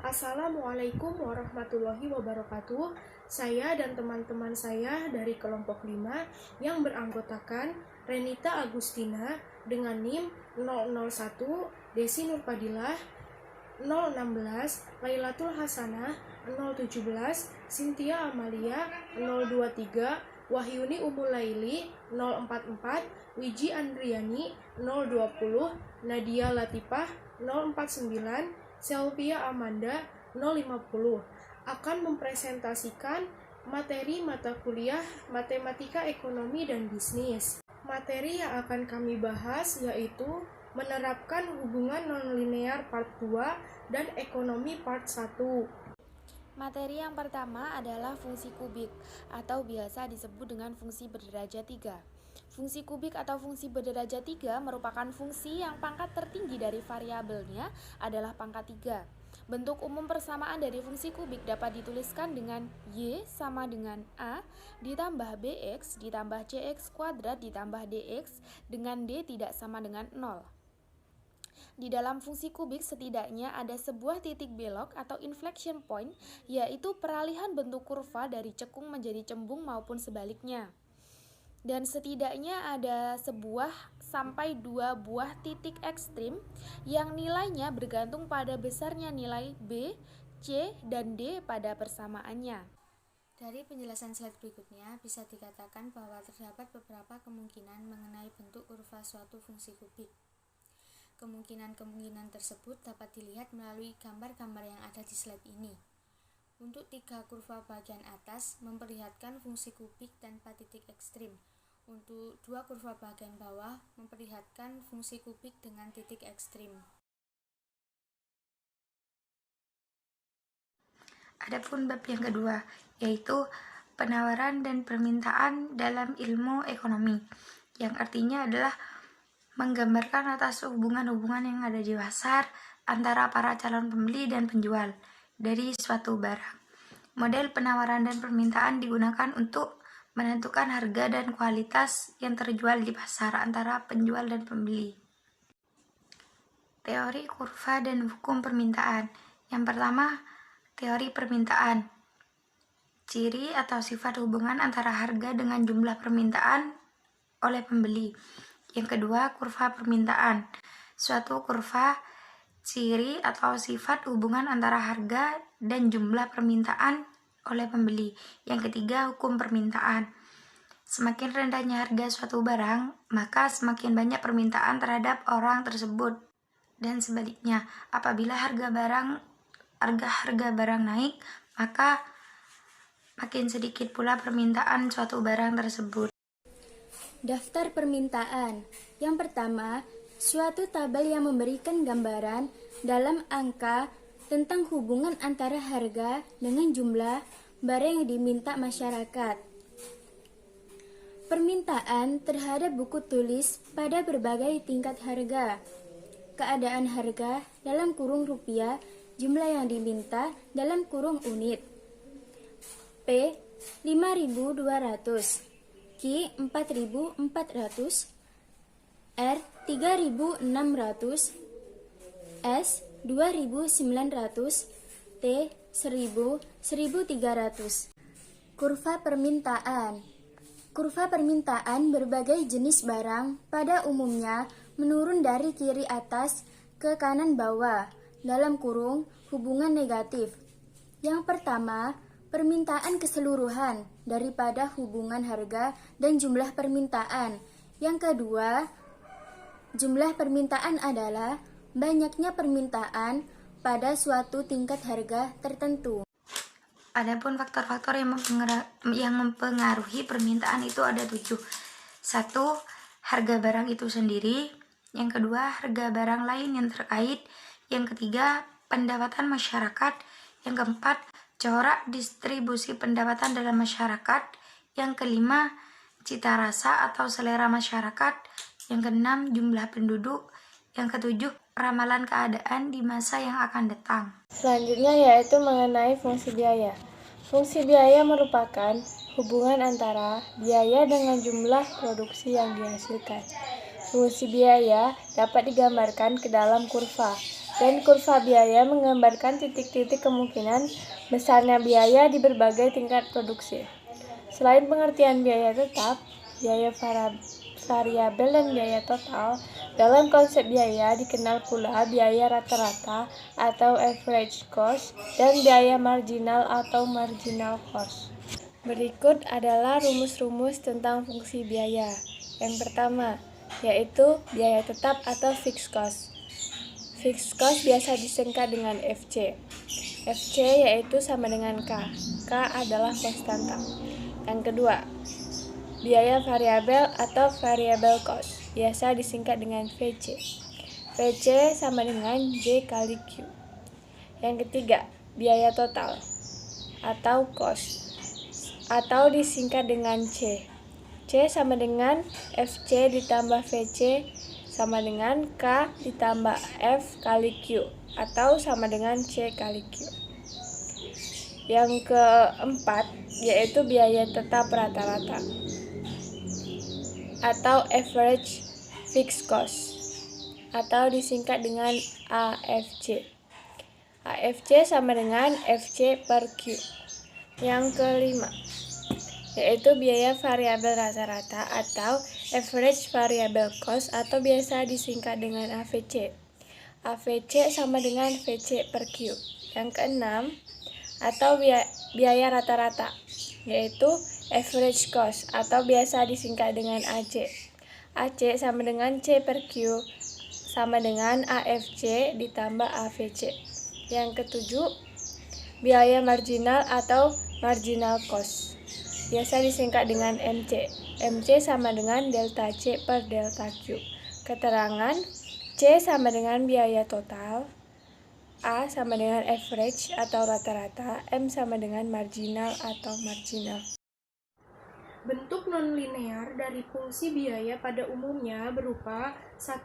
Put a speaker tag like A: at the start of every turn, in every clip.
A: Assalamualaikum warahmatullahi wabarakatuh. Saya dan teman-teman saya dari kelompok 5 yang beranggotakan Renita Agustina dengan NIM 001, Desi Nurfadilah 016, Lailatul Hasanah 017, Cynthia Amalia 023, Wahyuni Umulaili 044, Wiji Andriani 020, Nadia Latifah 049, Selvia Amanda 050 akan mempresentasikan materi mata kuliah Matematika Ekonomi dan Bisnis. Materi yang akan kami bahas yaitu menerapkan hubungan nonlinear part 2 dan ekonomi part 1.
B: Materi yang pertama adalah fungsi kubik atau biasa disebut dengan fungsi berderajat 3. Fungsi kubik atau fungsi berderajat 3 merupakan fungsi yang pangkat tertinggi dari variabelnya adalah pangkat 3. Bentuk umum persamaan dari fungsi kubik dapat dituliskan dengan Y sama dengan A ditambah BX ditambah CX kuadrat ditambah DX dengan D tidak sama dengan 0. Di dalam fungsi kubik setidaknya ada sebuah titik belok atau inflection point, yaitu peralihan bentuk kurva dari cekung menjadi cembung maupun sebaliknya. Dan setidaknya ada sebuah sampai 2 buah titik ekstrim yang nilainya bergantung pada besarnya nilai B, C, dan D pada persamaannya.
C: Dari penjelasan slide berikutnya, bisa dikatakan bahwa terdapat beberapa kemungkinan mengenai bentuk kurva suatu fungsi kubik. Kemungkinan-kemungkinan tersebut dapat dilihat melalui gambar-gambar yang ada di slide ini. Untuk 3 kurva bagian atas memperlihatkan fungsi kubik tanpa titik ekstrim. Untuk 2 kurva bagian bawah memperlihatkan fungsi kubik dengan titik ekstrim.
D: Adapun bab yang kedua, yaitu penawaran dan permintaan dalam ilmu ekonomi, yang artinya adalah menggambarkan atas hubungan-hubungan yang ada di pasar antara para calon pembeli dan penjual dari suatu barang. Model penawaran dan permintaan digunakan untuk menentukan harga dan kualitas yang terjual di pasar antara penjual dan pembeli. Teori kurva dan hukum permintaan. Yang pertama, teori permintaan. Ciri atau sifat hubungan antara harga dengan jumlah permintaan oleh pembeli. Yang kedua, kurva permintaan. Suatu kurva, ciri atau sifat hubungan antara harga dan jumlah permintaan oleh pembeli. Yang ketiga, hukum permintaan. Semakin rendahnya harga suatu barang, maka semakin banyak permintaan terhadap orang tersebut. Dan sebaliknya, apabila harga barang naik, maka makin sedikit pula permintaan suatu barang tersebut.
E: Daftar permintaan. Yang pertama, suatu tabel yang memberikan gambaran dalam angka tentang hubungan antara harga dengan jumlah barang yang diminta masyarakat. Permintaan terhadap buku tulis pada berbagai tingkat harga. Keadaan harga dalam kurung rupiah, jumlah yang diminta dalam kurung unit. P 5.200, Q 4.400, R 3.600, S 2.900, T 1.300. Kurva permintaan. Kurva permintaan berbagai jenis barang pada umumnya menurun dari kiri atas ke kanan bawah dalam kurung hubungan negatif. Yang pertama, permintaan keseluruhan daripada hubungan harga dan jumlah permintaan. Yang kedua, jumlah permintaan adalah banyaknya permintaan pada suatu tingkat harga tertentu.
D: Adapun faktor-faktor yang mempengaruhi permintaan itu ada 7. 1. Harga barang itu sendiri. Yang kedua, harga barang lain yang terkait. Yang ketiga, pendapatan masyarakat. Yang keempat, corak distribusi pendapatan dalam masyarakat. Yang kelima, cita rasa atau selera masyarakat. Yang keenam, jumlah penduduk. Yang ketujuh, ramalan keadaan di masa yang akan datang.
A: Selanjutnya yaitu mengenai fungsi biaya. Fungsi biaya merupakan hubungan antara biaya dengan jumlah produksi yang dihasilkan. Fungsi biaya dapat digambarkan ke dalam kurva. Dan kurva biaya menggambarkan titik-titik kemungkinan besarnya biaya di berbagai tingkat produksi. Selain pengertian biaya tetap, biaya variabel dan biaya total, dalam konsep biaya dikenal pula biaya rata-rata atau average cost dan biaya marginal atau marginal cost. Berikut adalah rumus-rumus tentang fungsi biaya. Yang pertama, yaitu biaya tetap atau fixed cost. Fixed cost biasa disingkat dengan FC. FC yaitu sama dengan K. K adalah konstanta. Yang kedua, biaya variabel atau variable cost biasa disingkat dengan VC. VC sama dengan J kali Q. Yang ketiga, biaya total atau cost atau disingkat dengan C. C sama dengan FC ditambah VC sama dengan K ditambah F kali Q atau sama dengan C kali Q. Yang keempat, yaitu biaya tetap rata-rata atau average fixed cost atau disingkat dengan AFC. AFC sama dengan FC per Q. Yang kelima, yaitu biaya variabel rata-rata atau average variable cost atau biasa disingkat dengan AVC. AVC sama dengan VC per Q. Yang keenam, atau biaya rata-rata, yaitu average cost atau biasa disingkat dengan AC. AC sama dengan C per Q sama dengan AFC ditambah AVC. Yang ketujuh, biaya marginal atau marginal cost biasa disingkat dengan MC. MC sama dengan delta C per delta Q. Keterangan C sama dengan biaya total, A sama dengan average atau rata-rata, M sama dengan marginal atau marginal.
F: Bentuk nonlinear dari fungsi biaya pada umumnya berupa 1.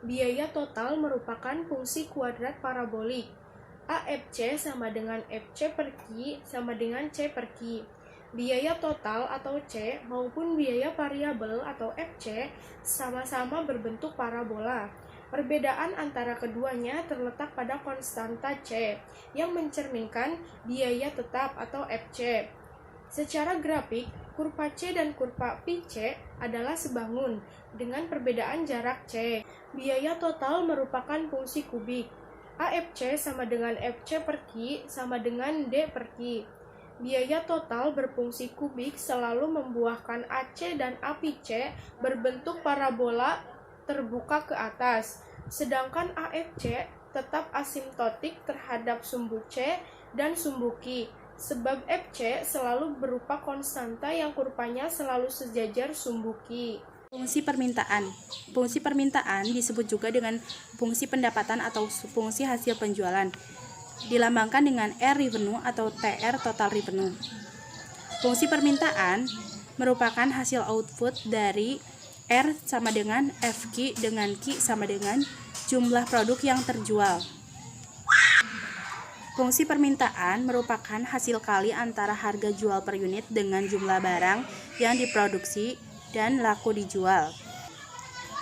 F: Biaya total merupakan fungsi kuadrat parabolik. AFC sama dengan FC per Q sama dengan C per Q. Biaya total atau C maupun biaya variabel atau FC sama-sama berbentuk parabola. Perbedaan antara keduanya terletak pada konstanta C yang mencerminkan biaya tetap atau FC. Secara grafik, kurva C dan kurva VC adalah sebangun dengan perbedaan jarak C. Biaya total merupakan fungsi kubik. AFC sama dengan FC per Q sama dengan D per Q. Biaya total berfungsi kubik selalu membuahkan AC dan AVC berbentuk parabola terbuka ke atas, sedangkan AFC tetap asimptotik terhadap sumbu C dan sumbu Q, sebab FC selalu berupa konstanta yang kurvanya selalu sejajar sumbu Q.
G: Fungsi permintaan. Fungsi permintaan disebut juga dengan fungsi pendapatan atau fungsi hasil penjualan. Dilambangkan dengan R revenue atau TR total revenue. Fungsi permintaan merupakan hasil output dari R sama dengan FQ dengan Q sama dengan jumlah produk yang terjual. Fungsi permintaan merupakan hasil kali antara harga jual per unit dengan jumlah barang yang diproduksi dan laku dijual.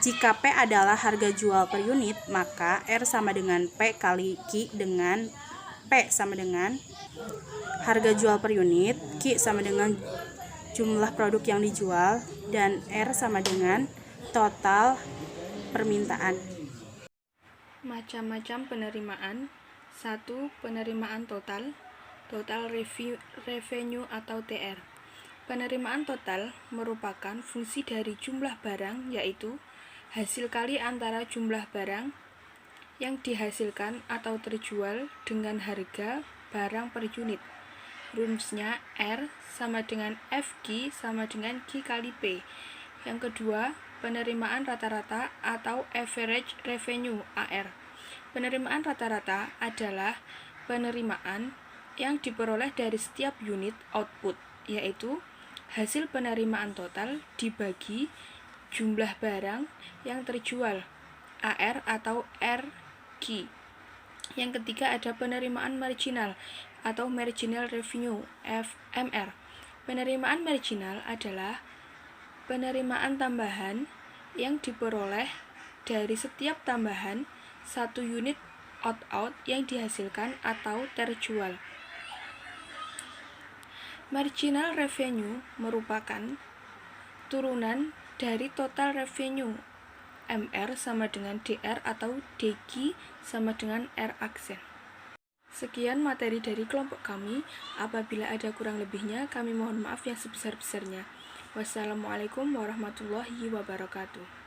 G: Jika P adalah harga jual per unit, maka R sama dengan P kali Q dengan P sama dengan harga jual per unit, Q sama dengan jumlah produk yang dijual, dan R sama dengan total permintaan.
F: Macam-macam penerimaan. 1. Penerimaan total, total revenue atau TR. Penerimaan total merupakan fungsi dari jumlah barang, yaitu hasil kali antara jumlah barang yang dihasilkan atau terjual dengan harga barang per unit. Rumusnya R sama dengan FQ sama dengan Q kali P. Yang kedua, penerimaan rata-rata atau average revenue AR. Penerimaan rata-rata adalah penerimaan yang diperoleh dari setiap unit output, yaitu hasil penerimaan total dibagi jumlah barang yang terjual, AR atau RQ. Yang ketiga ada penerimaan marginal atau marginal revenue, MR. Penerimaan marginal adalah penerimaan tambahan yang diperoleh dari setiap tambahan satu unit out yang dihasilkan atau terjual. Marginal revenue merupakan turunan dari total revenue. MR sama dengan DR atau DG sama dengan R aksen. Sekian materi dari kelompok kami. Apabila ada kurang lebihnya, kami mohon maaf yang sebesar-besarnya. Wassalamualaikum warahmatullahi wabarakatuh.